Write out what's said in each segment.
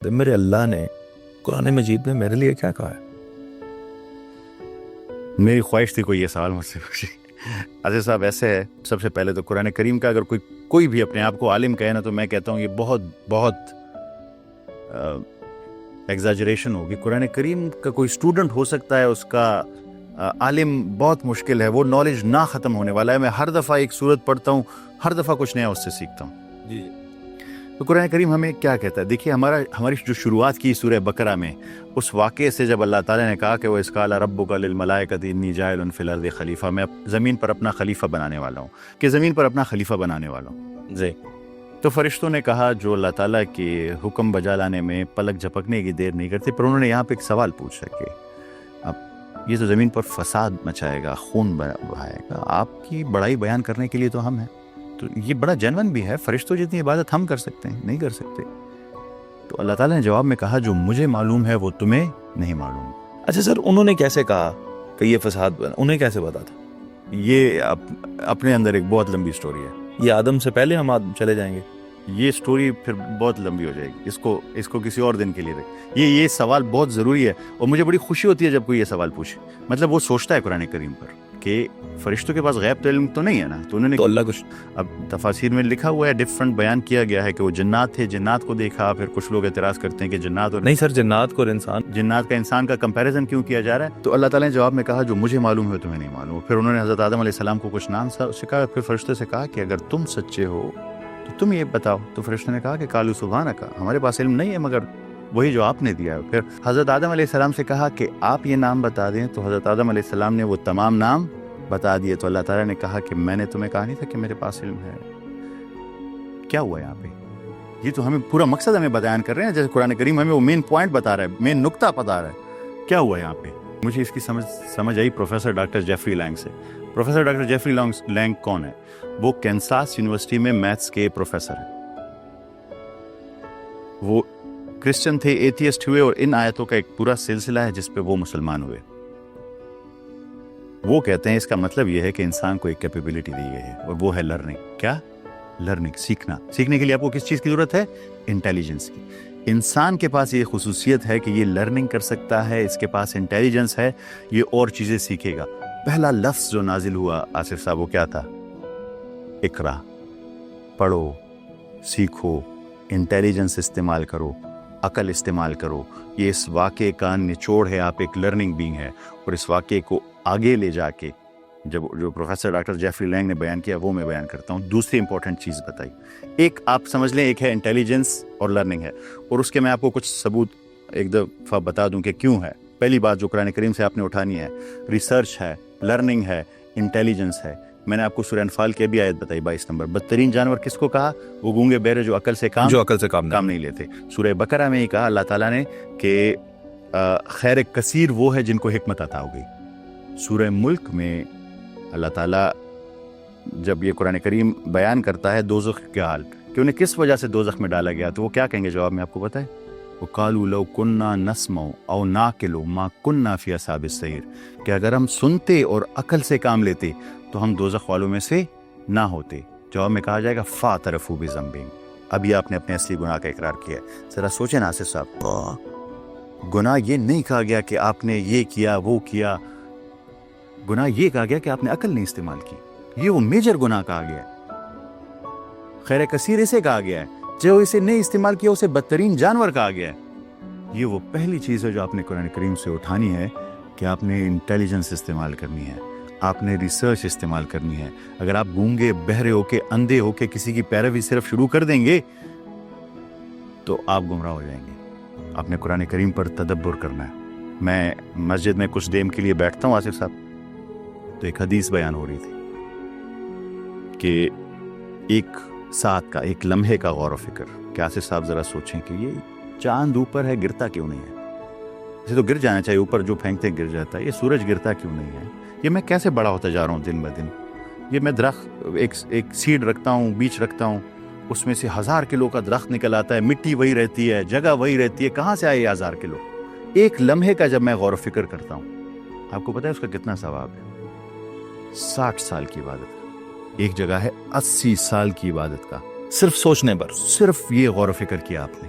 میرے اللہ نے قرآن مجید میں میرے لیے کیا کہا ہے؟ میری خواہش تھی کوئی یہ سوال مجھ سے پوچھے. عزیز صاحب ایسے ہے، سب سے پہلے تو قرآن کریم کا اگر کوئی بھی اپنے آپ کو عالم کہے نا تو میں کہتا ہوں یہ بہت بہت ایگزاجریشن ہوگی. قرآن کریم کا کوئی اسٹوڈنٹ ہو سکتا ہے، اس کا عالم بہت مشکل ہے. وہ نالج نہ ختم ہونے والا ہے. میں ہر دفعہ ایک سورت پڑھتا ہوں، ہر دفعہ کچھ نیا اس سے سیکھتا ہوں. جی تو قرآن کریم ہمیں کیا کہتا ہے؟ دیکھیے ہماری جو شروعات کی سورہ بقرہ میں، اس واقعے سے جب اللہ تعالیٰ نے کہا کہ وَإِذْ قَالَ رَبُّكَ لِلْمَلَائِكَةِ إِنِّي جَاعِلٌ فِي الْأَرْضِ خلیفہ، میں زمین پر اپنا خلیفہ بنانے والا ہوں، کہ زمین پر اپنا خلیفہ بنانے والا ہوں. جی تو فرشتوں نے کہا جو اللہ تعالیٰ کے حکم بجا لانے میں پلک جھپکنے کی دیر نہیں کرتے، پر انہوں نے یہاں پہ ایک سوال پوچھا کہ اب یہ تو زمین پر فساد مچائے گا، خون بہائے گا، آپ کی بڑائی بیان کرنے کے لیے تو ہم ہیں. تو یہ بڑا جینون بھی ہے. فرشتوں جتنی عبادت ہم کر سکتے ہیں؟ نہیں کر سکتے. تو اللہ تعالیٰ نے جواب میں کہا جو مجھے معلوم ہے وہ تمہیں نہیں معلوم. اچھا سر، انہوں نے کیسے کہا کہ یہ فساد بنا؟ انہیں کیسے پتا تھا؟ یہ اپنے اندر ایک بہت لمبی سٹوری ہے. یہ آدم سے پہلے ہم چلے جائیں گے. یہ سٹوری پھر بہت لمبی ہو جائے گی. اس کو کسی اور دن کے لیے رکھ. یہ سوال بہت ضروری ہے اور مجھے بڑی خوشی ہوتی ہے جب کوئی یہ سوال پوچھے. مطلب وہ سوچتا ہے قرآن کریم پر کہ فرشتوں کے پاس غیب علم تو نہیں ہے نا. تو انہوں نے تو اللہ کچھ اب تفاسیر میں لکھا ہوا ہے، ڈفرنٹ بیان کیا گیا ہے کہ وہ جنات تھے، جنات کو دیکھا. پھر کچھ لوگ اعتراض کرتے ہیں کہ جنات اور نہیں سر، جنات کو اور جنات کا انسان کا کمپیریزن کیوں کیا جا رہا ہے. تو اللہ تعالیٰ نے جواب میں کہا جو مجھے معلوم ہے تمہیں نہیں معلوم. پھر انہوں نے حضرت آدم علیہ السلام کو کچھ نام سکھایا. پھر فرشتے سے کہا کہ اگر تم سچے ہو تو تم یہ بتاؤ. تو فرشتے نے کہا کہ قالوا سبحانک، ہمارے پاس علم نہیں ہے مگر وہی جو آپ نے دیا ہے. پھر حضرت آدم علیہ السلام سے کہا کہ آپ یہ نام بتا دیں. تو حضرت آدم علیہ السلام نے وہ تمام نام بتا دیے. تو اللہ تعالیٰ نے کہا کہ میں نے تمہیں کہا نہیں تھا کہ میرے پاس علم ہے. کیا ہوا یہاں پہ؟ یہ تو ہمیں پورا مقصد ہمیں بیان کر رہے ہیں. جیسے قرآن کریم ہمیں وہ مین پوائنٹ بتا رہا ہے، مین نقطہ بتا رہا ہے. کیا ہوا یہاں پہ؟ مجھے اس کی سمجھ آئی پروفیسر ڈاکٹر جیفری لینگ سے. پروفیسر ڈاکٹر جیفری لینگ کون ہے؟ وہ کینساس یونیورسٹی میں میتھس کے پروفیسر ہیں. وہ کرسچن تھے، ایتھیسٹ ہوئے، اور ان آیتوں کا ایک پورا سلسلہ ہے جس پہ وہ مسلمان ہوئے. وہ کہتے ہیں اس کا مطلب یہ ہے کہ انسان کو ایک کیپیبلٹی دی گئی ہے اور وہ ہے لرننگ. کیا؟ لرننگ، سیکھنا. سیکھنے کے لیے آپ کو کس چیز کی ضرورت ہے؟ انٹیلیجنس کی. انسان کے پاس یہ خصوصیت ہے کہ یہ لرننگ کر سکتا ہے، اس کے پاس انٹیلیجنس ہے، یہ اور چیزیں سیکھے گا. پہلا لفظ جو نازل ہوا آصف صاحب وہ کیا تھا؟ اقرا. پڑھو، سیکھو، انٹیلیجنس استعمال کرو، عقل استعمال کرو. یہ اس واقعے کا نچوڑ ہے. آپ ایک لرننگ بینگ ہے اور اس واقعے کو آگے لے جا کے جو پروفیسر ڈاکٹر جیفری لینگ نے بیان کیا وہ میں بیان کرتا ہوں. دوسری امپورٹنٹ چیز بتائی، ایک آپ سمجھ لیں، ایک ہے انٹیلیجنس اور لرننگ ہے، اور اس کے میں آپ کو کچھ ثبوت ایک دفعہ بتا دوں کہ کیوں ہے. پہلی بات جو قرآن کریم سے آپ نے اٹھانی ہے، ریسرچ ہے، لرننگ ہے، انٹیلیجنس ہے. میں نے آپ کو سورہ انفال کی بھی آیت بتائی 22 نمبر. بدترین جانور کس کو کہا؟ وہ گونگے بہرے جو عقل سے کام نہیں لیتے. سورہ بقرہ میں ہی کہا اللہ تعالیٰ نے کہ خیر کثیر وہ ہے جن کو حکمت عطا ہو گئی. سورہ ملک میں اللہ تعالیٰ جب یہ قرآن کریم بیان کرتا ہے دوزخ کے حال کہ انہیں کس وجہ سے دوزخ میں ڈالا گیا، تو وہ کیا کہیں گے جواب میں آپ کو پتہ ہے؟ وَقَالُوا لَوْ كُنَّا نَسْمَعُ أَوْ نَعْقِلُ مَا كُنَّا فِي أَصْحَابِ السَّعِيرِ، کہ اگر ہم سنتے اور عقل سے کام لیتے تو ہم دوزخ والوں میں سے نہ ہوتے. جواب میں کہا جائے گا فَاعْتَرَفُوا بِذَنبِهِمْ. ابھی آپ نے اپنے اصلی گناہ کا اقرار کیا ہے. ذرا سوچیں نا آصف صاحب، گناہ یہ نہیں کہا گیا کہ آپ نے یہ کیا وہ کیا. گناہ یہ کہا گیا کہ آپ نے عقل نہیں استعمال کی. یہ وہ میجر گناہ کہا گیا ہے. خیر کثیر اسے کہا گیا ہے. جو اسے نہیں استعمال کیا اسے بدترین جانور کہا گیا ہے. یہ وہ پہلی چیز ہے جو آپ نے قرآن کریم سے اٹھانی ہے کہ آپ نے انٹیلیجنس استعمال کرنی ہے، آپ نے ریسرچ استعمال کرنی ہے. اگر آپ گونگے بہرے ہو کے اندھے ہو کے کسی کی پیروی صرف شروع کر دیں گے تو آپ گمراہ ہو جائیں گے. آپ نے قرآن کریم پر تدبر کرنا ہے. میں مسجد میں کچھ دیر کے لیے بیٹھتا ہوں آصف صاحب، تو ایک حدیث بیان ہو رہی تھی کہ ایک ساتھ کا، ایک لمحے کا غور و فکر. کہ آصف صاحب ذرا سوچیں کہ یہ چاند اوپر ہے، گرتا کیوں نہیں ہے؟ اسے تو گر جانا چاہیے، اوپر جو پھینکتے گر جاتا ہے. یہ سورج گرتا کیوں نہیں ہے؟ یہ میں کیسے بڑا ہوتا جا رہا ہوں دن بہ دن؟ یہ میں درخت ایک سیڈ رکھتا ہوں، بیج رکھتا ہوں، اس میں سے 1000 کلو کا درخت نکل آتا ہے. مٹی وہی رہتی ہے، جگہ وہی رہتی ہے، کہاں سے آئے یہ 1000 کلو؟ ایک لمحے کا جب میں غور و فکر کرتا ہوں، آپ کو پتہ ہے اس کا کتنا ثواب ہے؟ 60 سال کی عبادت کا. ایک جگہ ہے 80 سال کی عبادت کا، صرف سوچنے پر. صرف یہ غور و فکر کیا آپ نے.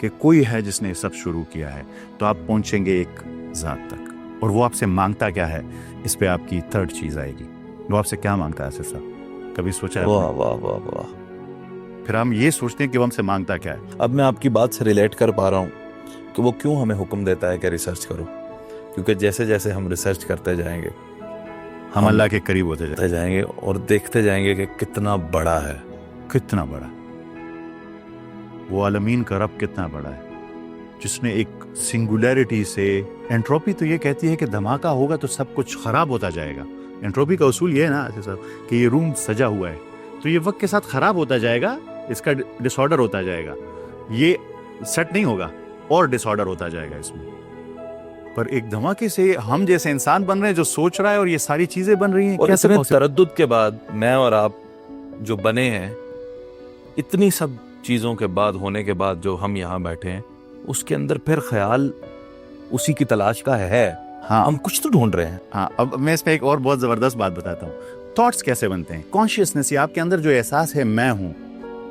کہ کوئی ہے جس نے یہ سب شروع کیا ہے, تو آپ پہنچیں گے ایک ذات تک, اور وہ آپ سے مانگتا کیا ہے, اس پہ آپ کی تھرڈ چیز آئے گی. وہ آپ سے کیا مانگتا ہے آصف صاحب, کبھی سوچا ہے آپ نے؟ واہ واہ واہ واہ. پھر ہم یہ سوچتے ہیں کہ وہ ہم سے مانگتا کیا ہے. اب میں آپ کی بات سے ریلیٹ کر پا رہا ہوں کہ وہ کیوں ہمیں حکم دیتا ہے کہ ریسرچ کرو, کیونکہ جیسے جیسے ہم ریسرچ کرتے جائیں گے ہم اللہ کے قریب ہوتے جائیں گے اور دیکھتے جائیں گے کہ کتنا بڑا ہے. کتنا بڑا وہ عالمین کا رب کتنا بڑا ہے, جس نے ایک سنگولیرٹی سے, انٹروپی تو یہ کہتی ہے کہ دھماکہ ہوگا تو سب کچھ خراب ہوتا جائے گا. انٹروپی کا اصول یہ ہے نا صاحب کہ یہ روم سجا ہوا ہے تو یہ وقت کے ساتھ خراب ہوتا جائے گا, اس کا ڈس آرڈر ہوتا جائے گا, یہ سیٹ نہیں ہوگا اور ڈس آرڈر ہوتا جائے گا اس میں. پر ایک دھماکے سے ہم جیسے انسان بن رہے ہیں جو سوچ رہا ہے, اور یہ ساری چیزیں بن رہی ہیں. اور اتنے تردد کے بعد میں اور آپ جو بنے ہیں, اتنی سب چیزوں کے بعد ہونے کے بعد جو ہم یہاں بیٹھے ہیں, اس کے اندر پھر خیال اسی کی تلاش کا ہے. ہاں, ہم کچھ تو ڈھونڈ رہے ہیں. ہاں, اب میں اس پہ ایک اور بہت زبردست بات بتاتا ہوں. تھاٹس کیسے بنتے ہیں؟ کانشیسنس, یہ آپ کے اندر جو احساس ہے میں ہوں,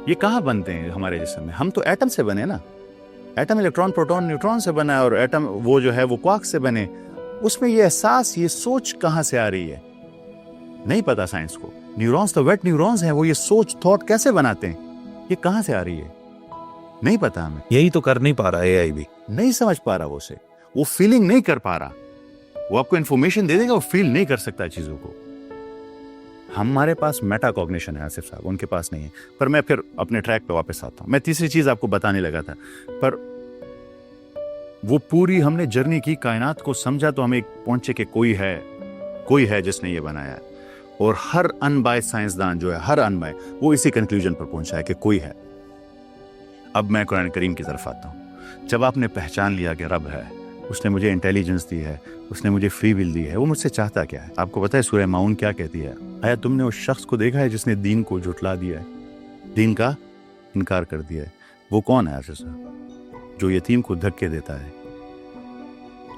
یہ کہاں بنتے ہیں ہمارے جسم میں؟ ہم تو ایٹم سے بنے نا. ایٹم الیکٹران پروٹون نیوٹران سے بنا ہے, اور ایٹم وہ جو ہے وہ کوارک سے بنے. اس میں یہ احساس, یہ سوچ کہاں سے آ رہی ہے نہیں پتا سائنس کو. نیورونز تو ویٹ نیورونز ہیں, وہ یہ سوچ تھاٹ کیسے بناتے ہیں, یہ کہاں سے آ رہی ہے نہیں پتا ہمیں. یہی تو کر نہیں پا رہا اے آئی بھی, نہیں سمجھ پا رہا وہ سے, وہ فیلنگ نہیں کر پا رہا. وہ آپ کو انفارمیشن دے دے گا, وہ فیل نہیں کر سکتا چیزوں کو. ہمارے پاس میٹا کوگنیشن ہے آصف صاحب, ان کے پاس نہیں ہے. پر میں پھر اپنے ٹریک پہ واپس آتا ہوں. میں تیسری چیز آپ کو بتانے لگا تھا, پر وہ پوری ہم نے جرنی کی, کائنات کو سمجھا تو ہمیں پہنچے کہ کوئی ہے جس نے یہ بنایا ہے. اور ہر ان بائے سائنسدان جو ہے, ہر ان بائے, وہ اسی کنکلوژن پر پہنچا ہے کہ کوئی ہے. اب میں قرآن کریم کی طرف آتا ہوں. جب آپ نے پہچان لیا کہ رب ہے, اس نے مجھے انٹیلیجنس دی ہے, اس نے مجھے فری ول دی ہے, وہ مجھ سے چاہتا کیا ہے؟ آپ کو پتہ ہے سورہ ماؤن کیا کہتی ہے؟ آیا تم نے اس شخص کو دیکھا ہے جس نے دین کو جھٹلا دیا ہے, دین کا انکار کر دیا ہے؟ وہ کون ہے آصف صاحب؟ جو یتیم کو دھکے دیتا ہے,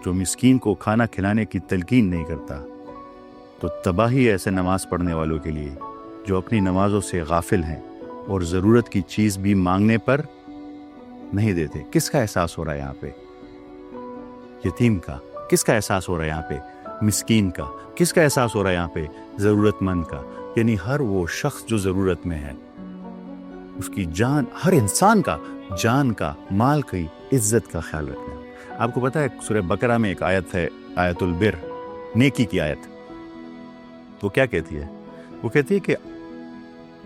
جو مسکین کو کھانا کھلانے کی تلقین نہیں کرتا. تو تباہی ایسے نماز پڑھنے والوں کے لیے جو اپنی نمازوں سے غافل ہیں اور ضرورت کی چیز بھی مانگنے پر نہیں دیتے. کس کا احساس ہو رہا ہے یہاں پہ؟ یتیم کا. کس کا احساس ہو رہا ہے یہاں پہ؟ مسکین کا. کس کا احساس ہو رہا ہے یہاں پہ؟ ضرورت مند کا. یعنی ہر وہ شخص جو ضرورت میں ہے, اس کی جان, ہر انسان کا جان کا, مال کی, عزت کا خیال رکھنا. آپ کو پتہ ہے سورہ بقرہ میں ایک آیت ہے, آیت البر, نیکی کی آیت. وہ کیا کہتی ہے؟ وہ کہتی ہے کہ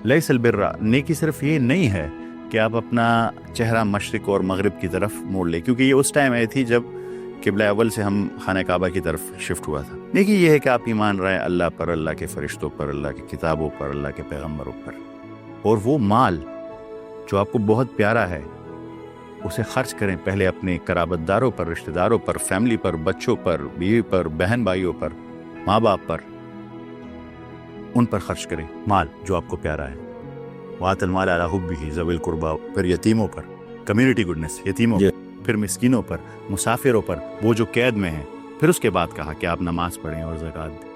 لیس البر, نیکی صرف یہ نہیں ہے کہ آپ اپنا چہرہ مشرق اور مغرب کی طرف موڑ لیں, کیونکہ یہ اس ٹائم آئی تھی جب قبلہ اول سے ہم خانہ کعبہ کی طرف شفٹ ہوا تھا. نیکی یہ ہے کہ آپ ایمان رائے اللہ پر, اللہ کے فرشتوں پر, اللہ کی کتابوں پر, اللہ کے پیغمبروں پر, اور وہ مال جو آپ کو بہت پیارا ہے اسے خرچ کریں. پہلے اپنے قرابت داروں پر, رشتہ داروں پر, فیملی پر, بچوں پر, بیوی پر, بہن بھائیوں پر, ماں باپ پر, ان پر خرچ کریں مال جو آپ کو پیارا ہے. وَآتَ الْمَالَ عَلَىٰ حُبِّهِ ذَوِي الْقُرْبَىٰ, پھر یتیموں پر, کمیونٹی گڈنس, یتیموں پر, پھر مسکینوں پر, مسافروں پر, وہ جو قید میں ہیں. پھر اس کے بعد کہا کہ آپ نماز پڑھیں اور زکوٰۃ دیں.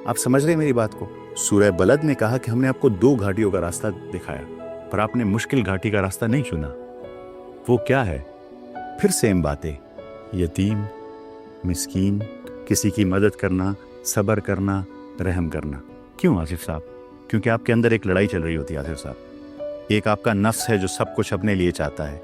آپ سمجھ رہے ہیں میری بات کو؟ سورہ بلد میں کہا کہ ہم نے آپ کو 2 گھاٹیوں کا راستہ دکھایا, پر آپ نے مشکل گھاٹی کا راستہ نہیں چنا. وہ کیا ہے؟ پھر سیم باتیں, یتیم, مسکین, کسی کی مدد کرنا, صبر کرنا, رحم کرنا. کیوں آصف صاحب؟ کیونکہ آپ کے اندر ایک لڑائی چل رہی ہوتی ہے آصف صاحب. ایک آپ کا نفس ہے جو سب کچھ اپنے لیے چاہتا ہے,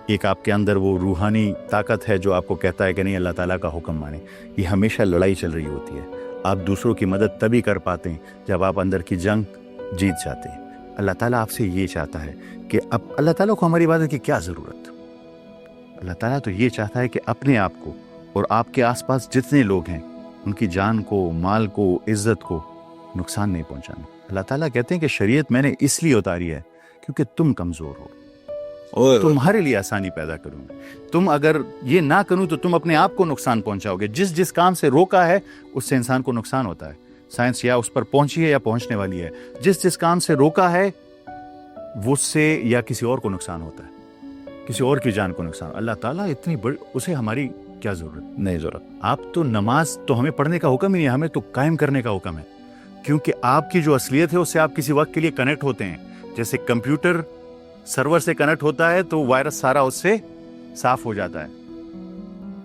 ایک آپ کے اندر وہ روحانی طاقت ہے جو آپ کو کہتا ہے کہ نہیں اللہ تعالیٰ کا حکم مانے. یہ ہمیشہ لڑائی چل رہی ہوتی ہے. آپ دوسروں کی مدد تبھی کر پاتے ہیں جب آپ اندر کی جنگ جیت جاتے ہیں. اللہ تعالیٰ آپ سے یہ چاہتا ہے کہ اب اللہ تعالیٰ کو ہماری عبادت کی کیا ضرورت؟ اللہ تعالیٰ تو یہ چاہتا ہے کہ اپنے آپ کو اور آپ کے آس پاس جتنے لوگ ہیں ان کی جان کو, مال کو, عزت کو نقصان نہیں پہنچانا. اللہ تعالیٰ کہتے ہیں کہ شریعت میں نے اس لیے اتاری ہے کیونکہ تم کمزور ہو, تمہارے لیے آسانی پیدا کروں گا. تم اگر یہ نہ کروں تو تم اپنے آپ کو نقصان پہنچاؤ گے. جس کام سے روکا ہے اس سے انسان کو نقصان ہوتا ہے. سائنس یا اس پر پہنچی ہے یا پہنچنے والی ہے. جس کام سے روکا ہے وہ سے یا کسی اور کو نقصان ہوتا ہے, کسی اور کی جان کو نقصان. اللہ تعالیٰ اتنی بڑی, اسے ہماری کیا ضرورت؟ نہیں ضرورت. آپ تو نماز تو ہمیں پڑھنے کا حکم ہی نہیں, ہمیں تو قائم کرنے کا حکم ہے. کیونکہ آپ کی جو اصلیت ہے اس سے آپ کسی وقت کے لیے کنیکٹ ہوتے ہیں. جیسے کمپیوٹر سرور سے کنیکٹ ہوتا ہے تو وائرس سارا اس سے صاف ہو جاتا ہے.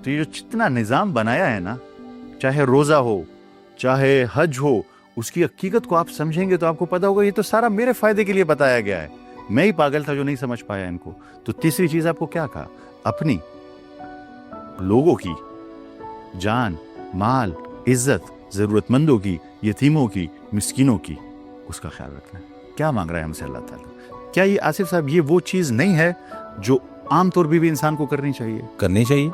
تو یہ جو جتنا نظام بنایا ہے نا, چاہے روزہ ہو چاہے حج ہو, اس کی حقیقت کو آپ سمجھیں گے تو آپ کو پتا ہوگا یہ تو سارا میرے فائدے کے لیے بتایا گیا ہے. میں ہی پاگل تھا جو نہیں سمجھ پایا ان کو. تو تیسری چیز آپ کو کیا کہا, اپنی لوگوں کی جان, مال, عزت, ضرورت مندوں کی, یتیموں کی, مسکینوں کی, اس کا خیال رکھنا ہے. کیا مانگ رہا ہے ہم سے اللہ تعالیٰ؟ کیا یہ آصف صاحب یہ وہ چیز نہیں ہے جو عام طور پہ بھی انسان کو کرنی چاہیے؟ کرنی چاہیے.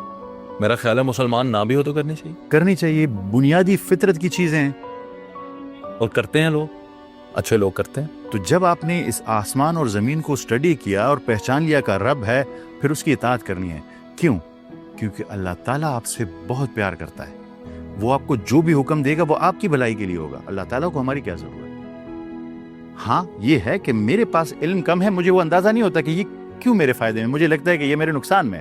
میرا خیال ہے مسلمان نہ بھی ہو تو کرنی چاہیے. کرنی چاہیے, بنیادی فطرت کی چیزیں ہیں. اور کرتے ہیں لوگ, اچھے لوگ کرتے ہیں. تو جب آپ نے اس آسمان اور زمین کو اسٹڈی کیا اور پہچان لیا کہ رب ہے, پھر اس کی اطاعت کرنی ہے. کیوں؟ کیونکہ اللہ تعالیٰ آپ سے بہت پیار کرتا ہے. وہ آپ کو جو بھی حکم دے گا وہ آپ کی بھلائی کے لیے ہوگا. اللہ تعالیٰ کو ہماری کیا ضرورت ہے؟ ہاں یہ ہے کہ میرے پاس علم کم ہے, مجھے وہ اندازہ نہیں ہوتا کہ یہ کیوں میرے فائدے میں, مجھے لگتا ہے کہ یہ میرے نقصان میں.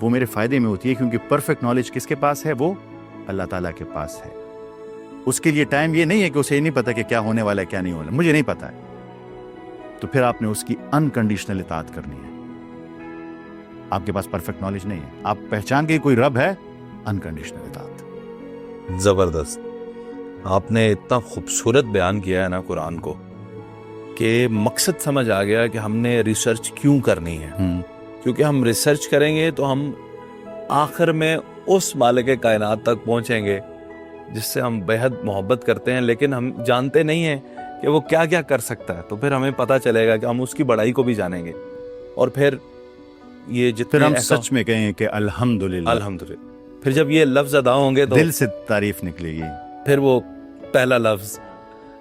وہ میرے فائدے میں ہوتی ہے کیونکہ پرفیکٹ نالج کس کے پاس ہے؟ وہ اللہ تعالیٰ کے پاس ہے. اس کے لیے ٹائم یہ نہیں ہے کہ اسے یہ نہیں پتا کہ کیا ہونے والا ہے کیا نہیں ہونا, مجھے نہیں پتا ہے. تو پھر آپ نے اس کی انکنڈیشنل اطاعت کرنی ہے. آپ کے پاس پرفیکٹ نالج نہیں ہے, آپ پہچان کے کوئی رب ہے, انکنڈیشنل اطاعت. زبردست. آپ نے اتنا خوبصورت بیان کیا ہے نا قرآن کو کہ مقصد سمجھ آ گیا کہ ہم نے ریسرچ کیوں کرنی ہے. کیونکہ ہم ریسرچ کریں گے تو ہم آخر میں اس مالک کائنات تک پہنچیں گے جس سے ہم بے حد محبت کرتے ہیں, لیکن ہم جانتے نہیں ہیں کہ وہ کیا کیا کر سکتا ہے. تو پھر ہمیں پتہ چلے گا کہ ہم اس کی بڑائی کو بھی جانیں گے. اور پھر یہ پھر ہم سچ میں کہیں کہ الحمدللہ, الحمدللہ. پھر جب یہ لفظ ادا ہوں گے تو دل سے تعریف نکلے گی. پھر وہ پہلا لفظ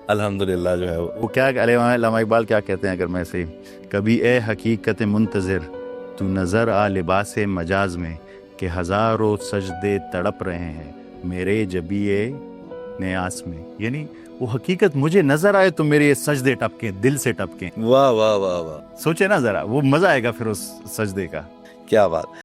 الحمدللہ جو ہے وہ کیا, علامہ اقبال کیا کہتے ہیں اگر میں سے, کبھی اے حقیقت منتظر تو نظر آ لباس مجاز میں, کہ ہزاروں سجدے تڑپ رہے ہیں میرے جبیے نیاس میں. یعنی وہ حقیقت مجھے نظر آئے تو میرے یہ سجدے ٹپکیں, دل سے ٹپکیں. واہ واہ واہ واہ, سوچے نا ذرا, وہ مزہ آئے گا پھر اس سجدے کا. کیا بات.